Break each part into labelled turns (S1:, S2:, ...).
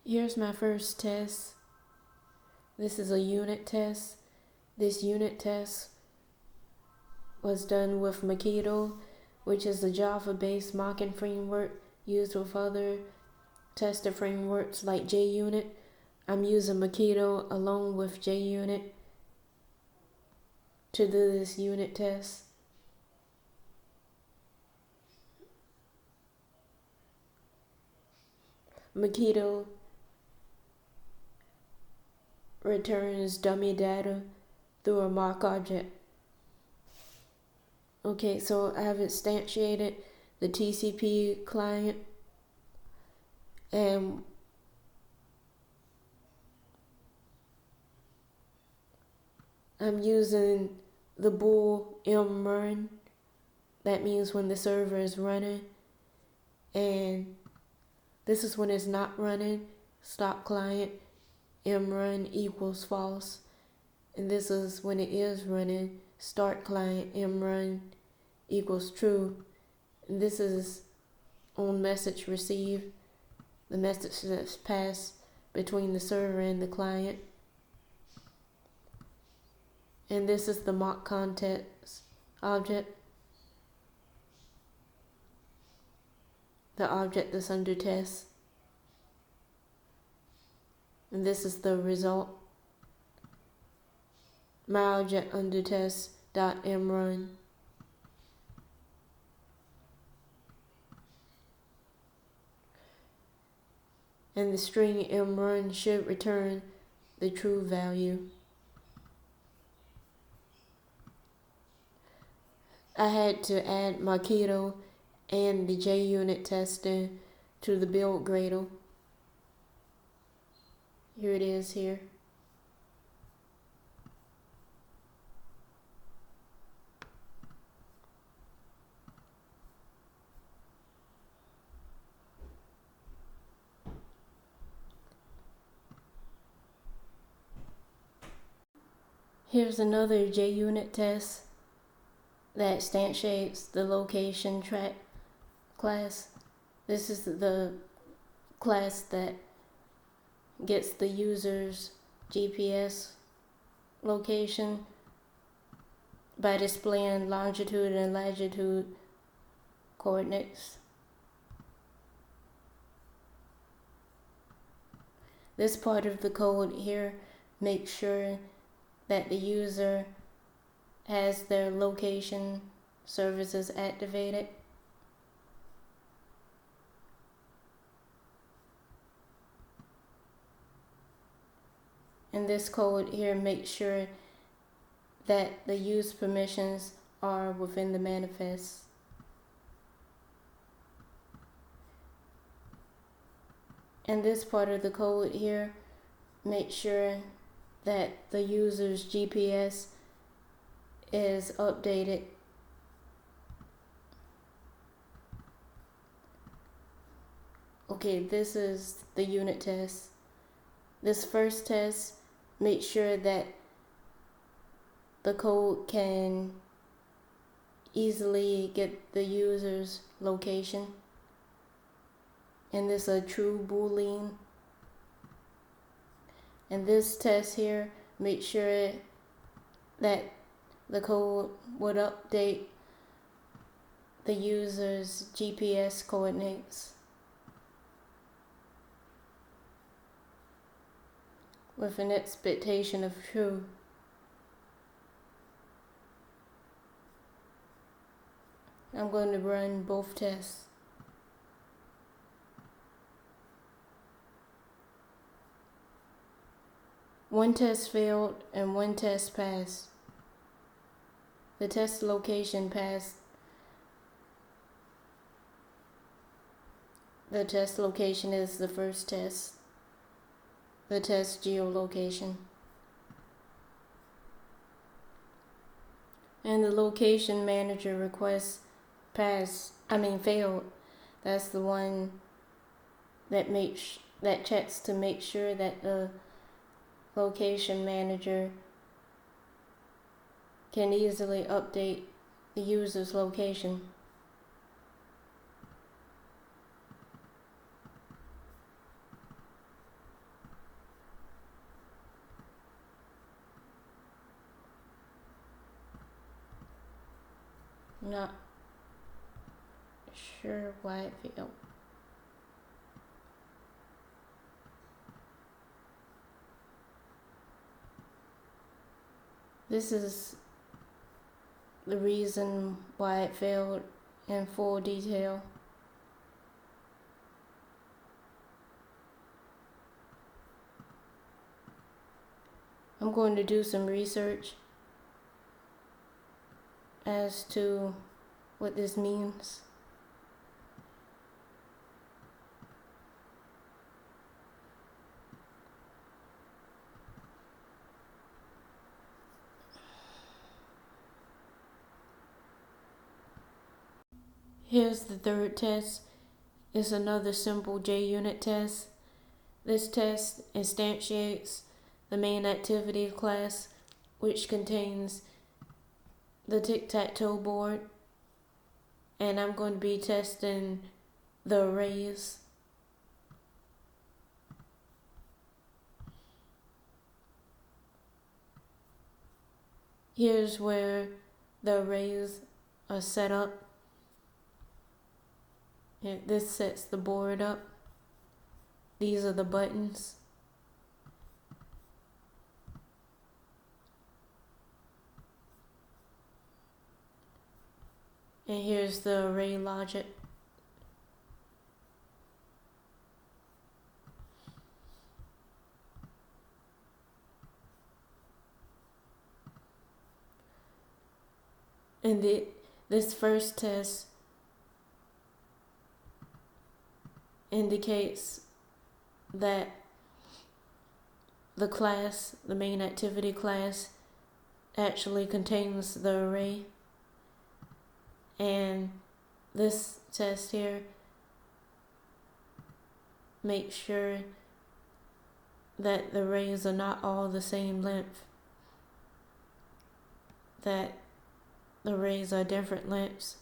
S1: Here's my first test. This is a unit test. This unit test was done with Mockito, which is a Java-based mocking framework used with other tester frameworks like JUnit. I'm using Mockito along with JUnit to do this unit test. Mockito returns dummy data through a mock object. Okay, so I have instantiated the TCP client, and I'm using the bool mrun. That means when the server is running, and this is when it's not running. Stop client mrun equals false, and this is when it is running. Start client mrun equals true, and this is on message received, the message that's passed between the server and the client. And this is the mock context object, the object that's under test. And this is the result, my object under test dot mrun. And the string mrun should return the true value. I had to add Mockito and the JUnit tester to the build Gradle. Here it is here. Here's another JUnit test that instantiates the location track class. This is the class that gets the user's GPS location by displaying longitude and latitude coordinates. This part of the code here makes sure that the user has their location services activated. And this code here makes sure that the use permissions are within the manifest. And this part of the code here makes sure that the user's GPS is updated. Okay, this is the unit test. This first test makes sure that the code can easily get the user's location. And this is a true boolean. And this test here makes sure that the code would update the user's GPS coordinates with an expectation of true. I'm going to run both tests. One test failed and one test passed. The test location passed. The test location is the first test. The test geolocation. And the location manager request failed. That's the one that checks to make sure that the location manager can easily update the user's location. Not sure why it failed. This is the reason why it failed in full detail. I'm going to do some research as to what this means. Here's the third test. It's another simple JUnit test. This test instantiates the main activity class, which contains the tic-tac-toe board, and I'm going to be testing the arrays. Here's where the arrays are set up. And this sets the board up. These are the buttons. And here's the array logic. And this first test indicates that the class, the main activity class, actually contains the array. And this test here makes sure that the arrays are not all the same length, that the arrays are different lengths.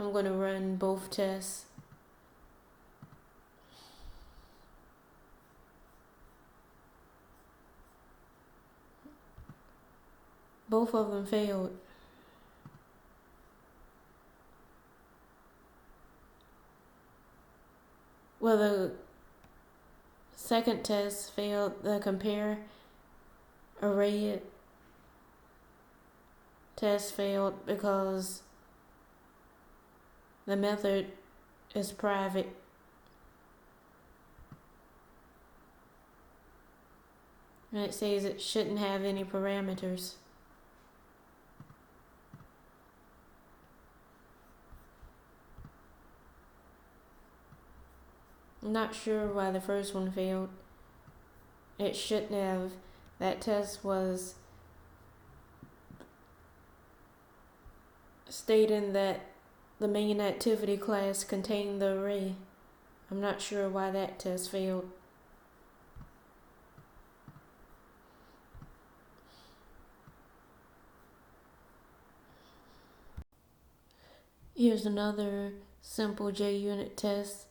S1: I'm going to run both tests. Both of them failed. Well, the second test failed. The compare array test failed because the method is private. And it says it shouldn't have any parameters. I'm not sure why the first one failed. It shouldn't have. That test was stating that the main activity class contained the array. I'm not sure why that test failed. Here's another simple JUnit test.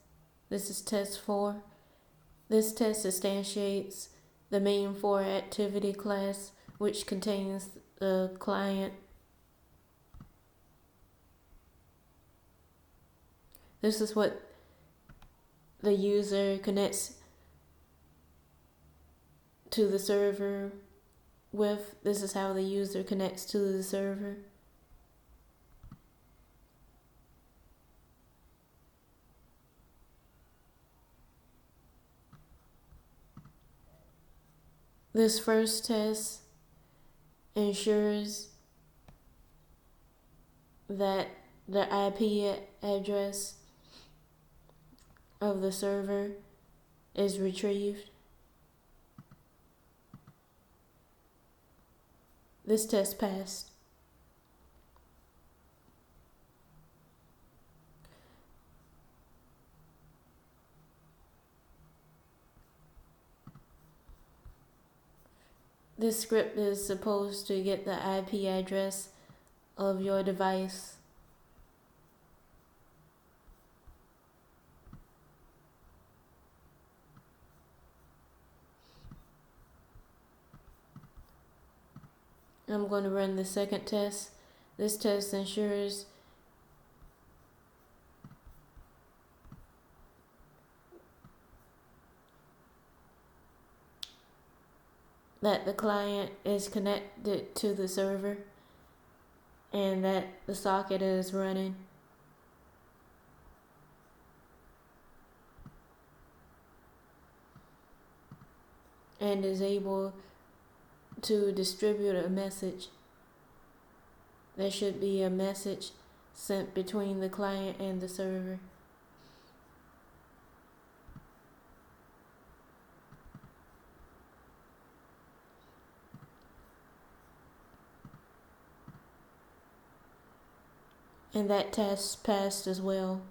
S1: This is test 4. This test instantiates the main for activity class, which contains the client. This is what the user connects to the server with. This is how the user connects to the server. This first test ensures that the IP address of the server is retrieved. This test passed. This script is supposed to get the IP address of your device. I'm going to run the second test. This test ensures that the client is connected to the server and that the socket is running. And is able to distribute a message. There should be a message sent between the client and the server. And that test passed as well.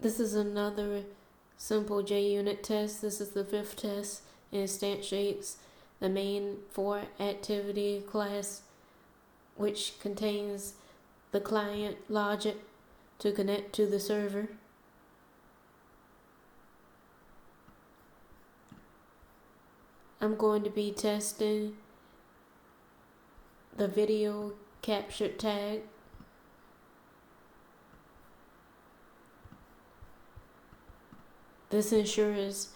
S1: This is another simple JUnit test. This is the 5th test. It instantiates the main 4 activity class, which contains the client logic to connect to the server. I'm going to be testing the video captured tag. This ensures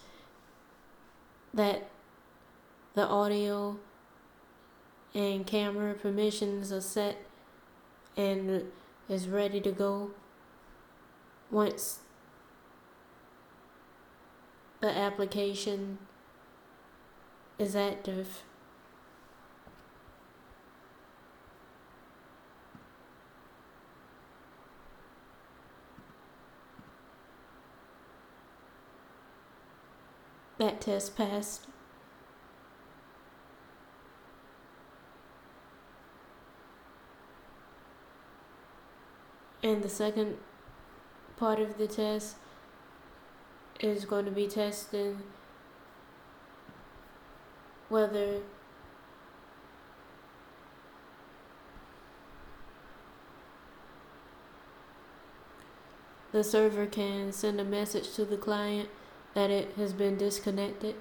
S1: that the audio and camera permissions are set and is ready to go once the application is active. That test passed. And the second part of the test is going to be testing whether the server can send a message to the client that it has been disconnected.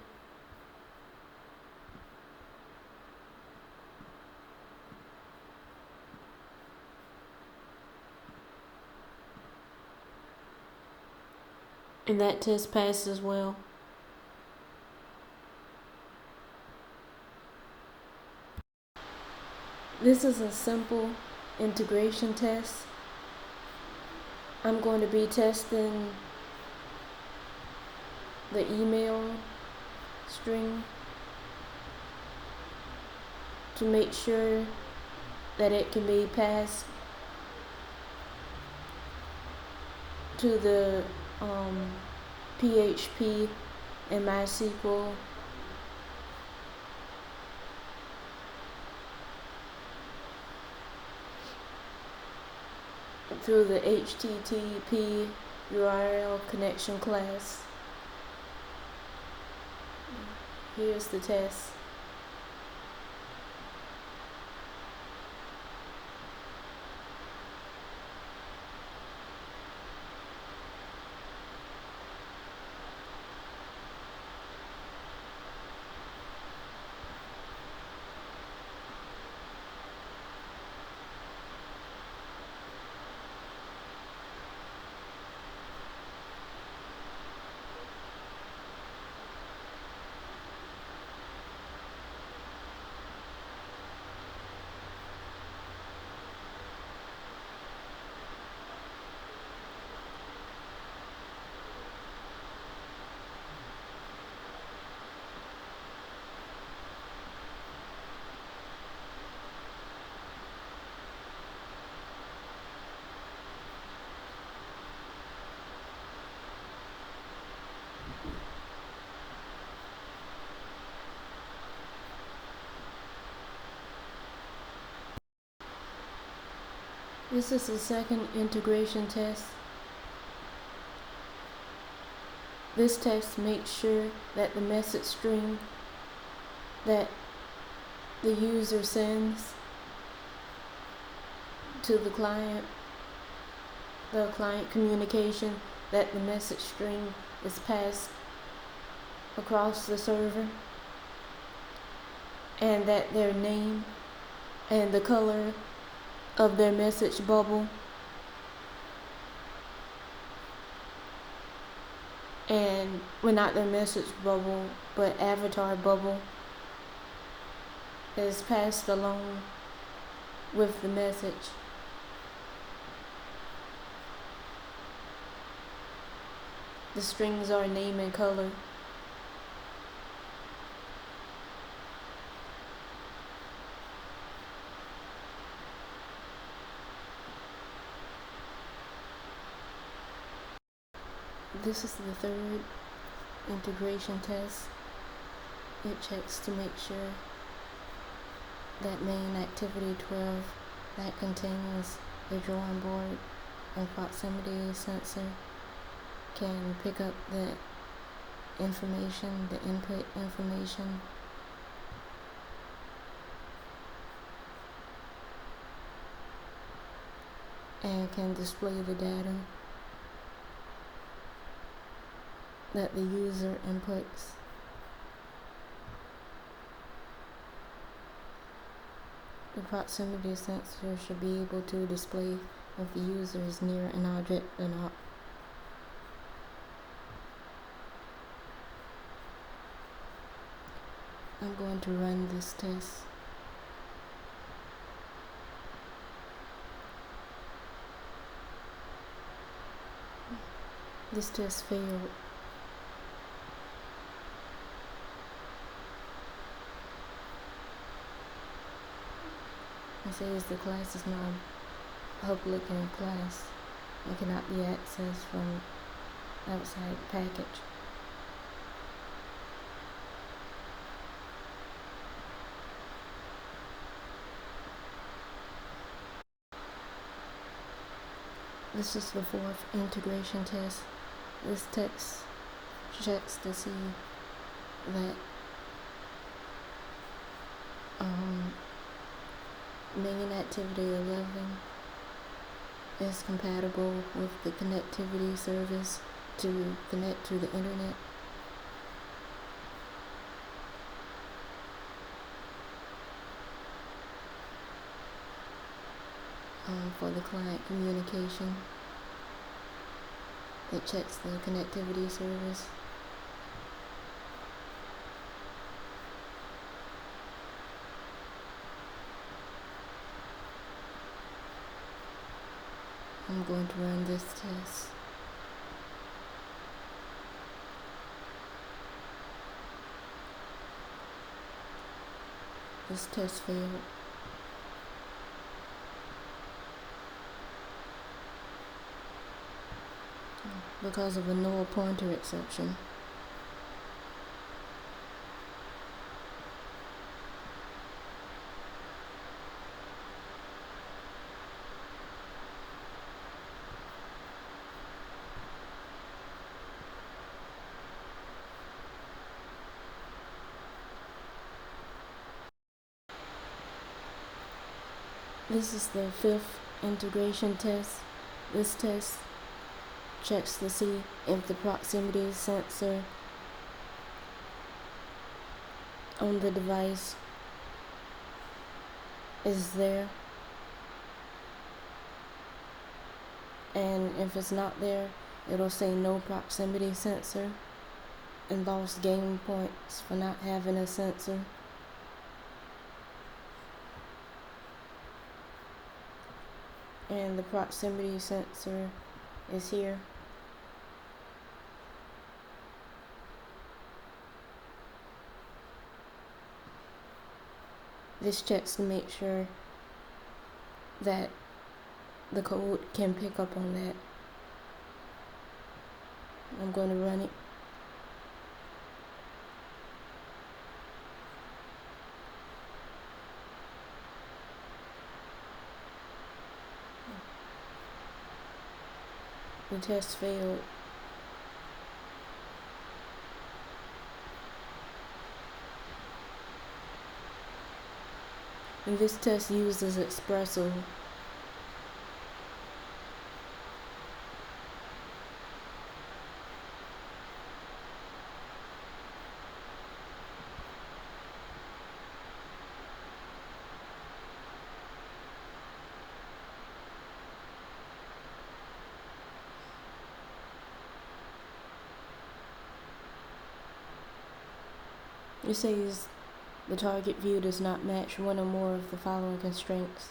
S1: And that test passed as well. This is a simple integration test. I'm going to be testing the email string to make sure that it can be passed to the PHP and MySQL through the HTTP URL connection class. Here's the test. This is the second integration test. This test makes sure that the message string that the user sends to the client the client communication that the message string is passed across the server, and that their name and the color of their message bubble and well, not their message bubble but avatar bubble is passed along with the message. The strings are name and color. This is the third integration test. It checks to make sure that main activity 12 that contains the drawing board and proximity sensor can pick up the information, the input information, and can display the data that the user inputs. The proximity sensor should be able to display if the user is near an object or not. I'm going to run this test. This test failed. It says the class is not a public class and cannot be accessed from outside the package. This is the fourth integration test. This test checks to see that main activity 11 is compatible with the connectivity service to connect to the internet. For the client communication, it checks the connectivity service. I'm going to run this test. This test failed. Because of a null pointer exception. This is the fifth integration test. This test checks to see if the proximity sensor on the device is there, and if it's not there, it'll say no proximity sensor and lost game points for not having a sensor. And the proximity sensor is here. This checks to make sure that the code can pick up on that. I'm going to run it. The test failed. And this test uses espresso. It says the target view does not match one or more of the following constraints.